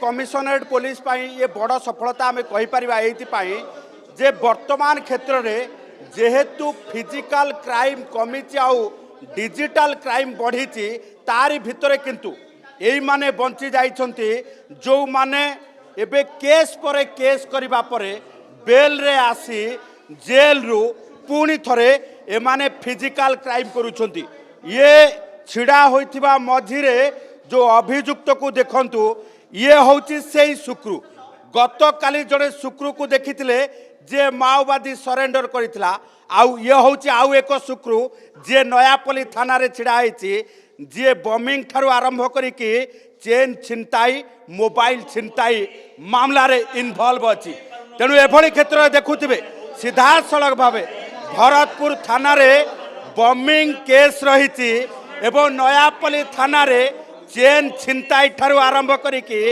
Commissionerate police ये बड़ सफलता आम कहीपर ये जे वर्तमान क्षेत्र में जेहेतु फिजिकल क्राइम कमी आउ डिजिटल क्राइम बढ़ी तारी भितर किंतु यही माने बंची जाइछंती जो माने एबे केस पर केस करिबा परे बेल रे आसी जेल रु पुणी थरे एमाने फिजिकल क्राइम करूछंती ये छिड़ा होइथिबा मझिरे जो अभियुक्त को देखंतु ये होची सेही शुक्रु गत काली जड़े शुक्रु को देखिथिले जे माओवादी सरेंडर करितला आउ ये होची आउ एक शुक्रु जे नयापल्ली थाना रे छिड़ा आइछि जे बमिंग ठारू आरंभ करिकी चेन छिनताई मोबाइल छिनताई मामला रे इनवॉल्व अछि तेणु एभली क्षेत्र देखुथिबे सीधा सड़क भावे भरतपुर थाना रे बमिंग केस रही एवं नयापल्ली थाना रे चेन छिनताई ठारू आरंभ करिकी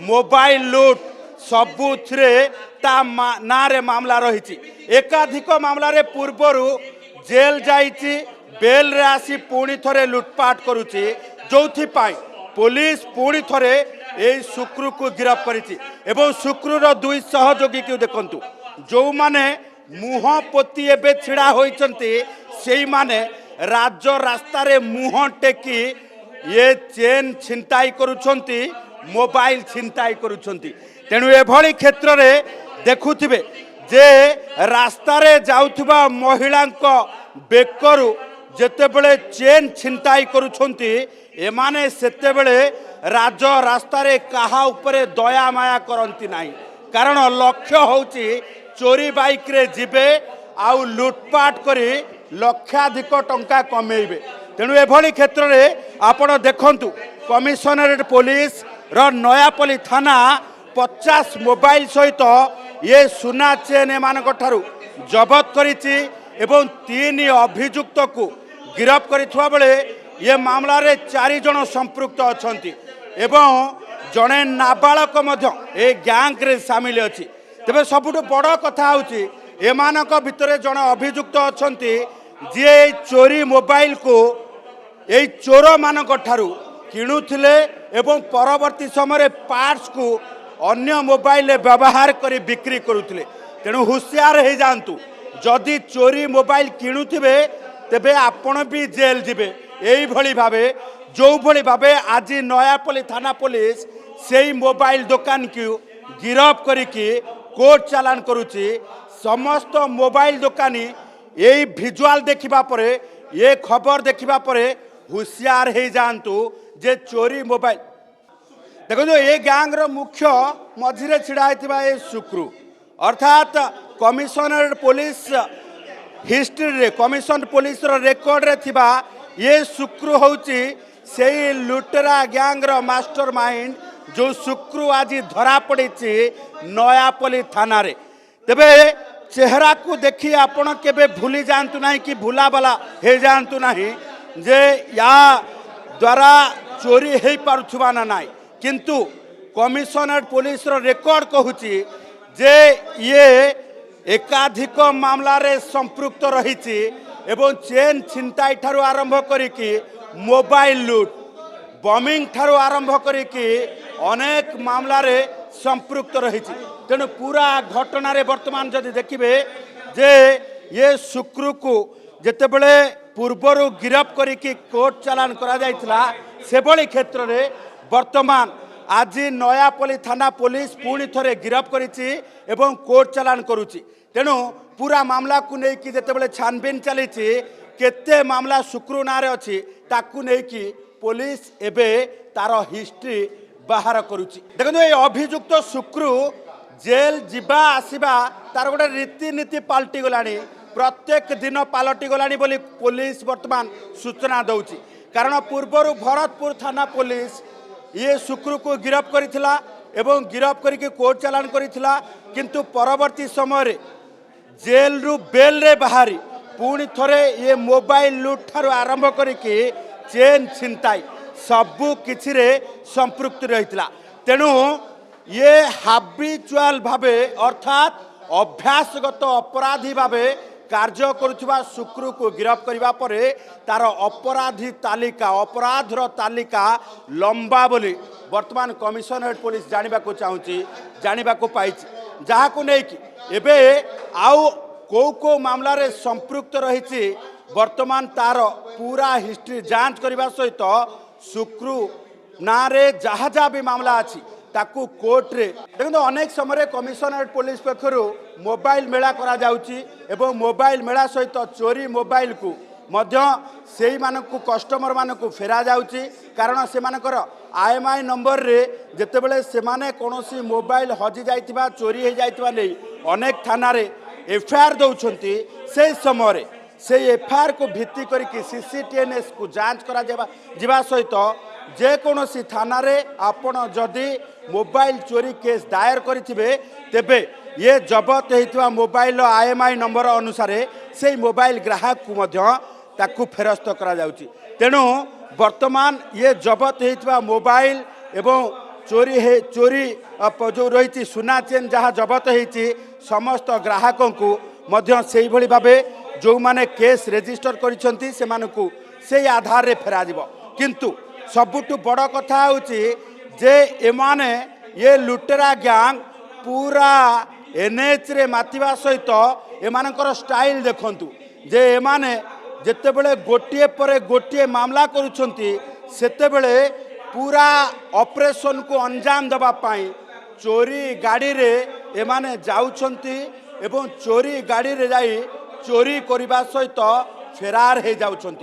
मोबाइल लूट सबुथिरे ता ना रे मामला रही एकाधिक मामला रे पूर्वरु जेल जाइछि बेल रे आसी पुणी थरे लुटपाट करुछि जोथि पाई पुलिस पुणी थरे एई शुक्रु को गिरफ्त करिछि एवं शुक्रुर दुई सहयोगी को देखंतु जो माने मुह पोती एबे छिड़ा होइछंती सेई माने राज्य रास्ता रे मुह टेकी ये चेन छिनताई करुछंती मोबाइल छिनताई करुछंती तेणु एभली क्षेत्र रे देखुथिबे जे रास्ता रे जाउथबा महिलांक बेकरु जेतेबेले चेन छिनताई करुछंती एमाने सेतेबेले राज रास्ता रे काहा उपरे दया माया करंती नाही कारण लक्ष्य होउची चोरी बाइक रे जिबे आउ लुटपाट करी लक्षाधिक टंका कमेइबे तेणु एभली क्षेत्र रे आपण देखंतु कमिशनरेट पुलिस रो नयापल्ली थाना 50 मोबाइल सहित ये सुना चेन एमानक ठारू जबत करिछि एवं 3 अभियुक्त को गिरफ्त करिथुवा बेले ये मामला रे 4 जन संपृक्त अछंती एवं जड़े नाबालक मध्य ए गैंग रे शामिल अछि तेबे सबुठ बड़ कथा होछि एमानक भितरे जड़े अभियुक्त अछंती जे चोरी मोबाइल को ए चोर मानक ठारू किणुथिले एवं परवर्ती समय पार्ट्स को अन्य मोबाइल व्यवहार करी बिक्री करुथिले तेणु हुशियार हो जातु जदि चोरी मोबाइल किणुथिबे तेबे आपण भी जेल जिबे एई भली भावे जो भली भावे आज नयापल्ली थाना पुलिस सेई मोबाइल दुकान को गिरफ्त करिकी कोर्ट चालान करुची समस्त मोबाइल दुकानी यही भिजुआल देखिबा परे ये खबर देखिबा परे हुशियार हो जातु जे चोरी मोबाइल देखो ये गैंग रो मुख्य मझिरे छिड़ा होइतिबा ए शुक्रु अर्थात कमिशनरेट पुलिस हिस्ट्री रे कमिशन पुलिस रो रेकॉर्ड रे थिबा ये शुक्रु होउची सेई लुटेरा गैंग रो मास्टर माइंड जो शुक्रु आज धरा पड़ी नयापल्ली थाना रे तेबे चेहरा को देखी आपण केबे भूली जानतु नाही कि भूला वाला हे जानतु नाही जे या द्वारा चोरी हे पारुथुबा ना नाही किंतु कमिशनरेट पुलिस रो रेकॉर्ड कहूची जे ये एकाधिक मामला रे संपृक्त रही एवं चेन छिनताई ठारू आरंभ करिकी मोबाइल लूट बमिंग ठारू आरंभ करिकी अनेक मामला रे संपृक्त रही तेणु पूरा घटना रे वर्तमान जदि देखिबे जे ये शुक्रु को जेतेबेले पूर्वरु गिरफ्त करिकी कोर्ट चालान करा जायतिला सेभली क्षेत्र रे वर्तमान आज नयापल्ली थाना पुलिस पुणी थरे गिरफ्त करिछि एवं कोर्ट चालान करुछि तेणु पूरा मामला को लेकिन जेतेबेले छानबीन चली केते मामला शुक्रु नारे अच्छी ताकू लेकिन पुलिस एबे तार हिस्ट्री बाहर करुछि देखो ये अभियुक्त शुक्रु जेल जीवा आसिबा तार गोटे रीतिनीति पलटि गलानी प्रत्येक दिन पलटि गलानी बोली पुलिस वर्तमान सूचना दौची कारण पूर्वर भरतपुर थाना पुलिस ये शुक्रु को गिरफ्त करिथिला एवं गिरफ्त करके कोर्ट चालान करिथिला किंतु परवर्ती समय रे जेल रु बेल रे बाहरी पुणी थरे ये मोबाइल लूट ठारू आरंभ करके चेन छिनताई सबु किछि रे संपृक्त रहितला तेणु ये हाबिचुआल भावे अर्थात अभ्यासगत अपराधी भावे कार्य करुवा शुक्र को गिरफ करने पर तार अपराधी तालिका अपराधर तालिका लंबा बोली वर्तमान कमिशनरेट पुलिस जानवा चाहूँगी जानवा पाई जहाँ को लेकिन एबे आउ को मामला रे संपृक्त रही वर्तमान तार पूरा हिस्ट्री जांच करने सहित शुक्र ना रे जहाँ जहाँ भी मामला अच्छी ताकू कोर्ट रे देखो अनेक समय कमिशनरेट पुलिस पक्षर मोबाइल मेला करा जाउची एवं मोबाइल मेला सहित चोरी मोबाइल को मध्य सेही मानकु कस्टमर मानकु फेरा जाउची कारण से मानकर IMI नंबर रे जेतेबेले से माने कोनोसी मोबाइल हजि जाइतिबा चोरी हो जाइतिबा नै अनेक थाना रे FIR दउछंती से समय से FIR को भित्ति करके CCTNS को जांच करा जिबा सहित जेकोसी थाना रे आपण जदि मोबाइल चोरी केस दायर करिथिबे तेबे ये जबत होइतिबा मोबाइल IMI नंबर अनुसार से मोबाइल ग्राहक को मध्य ताकू फेरस्त करा जाउची तेणु वर्तमान ये जबत होइतिबा मोबाइल एवं चोरी जो रही सुना चेन जहाँ जबत होइची समस्त ग्राहकों को मध्य से भली भाबे जो माने केस रजिस्टर करिसंती से मानकु से आधार रे फेरा जिवो किंतु सबुठु बड़ कथा होची जे एमाने ये लुटेरा गैंग पूरा NH रे मातिबा सहित एमानकर स्टाइल देखंतु जे एमाने जेतेबेले गोटिए परे गोटिए मामला करूछंती सेतेबेले पूरा ऑपरेशन को अंजाम दबा पाई चोरी गाड़ी रे एमाने जाउछंती एवं चोरी गाड़ी रे जाई चोरी करबा सहित फेरार हे जाउछंती।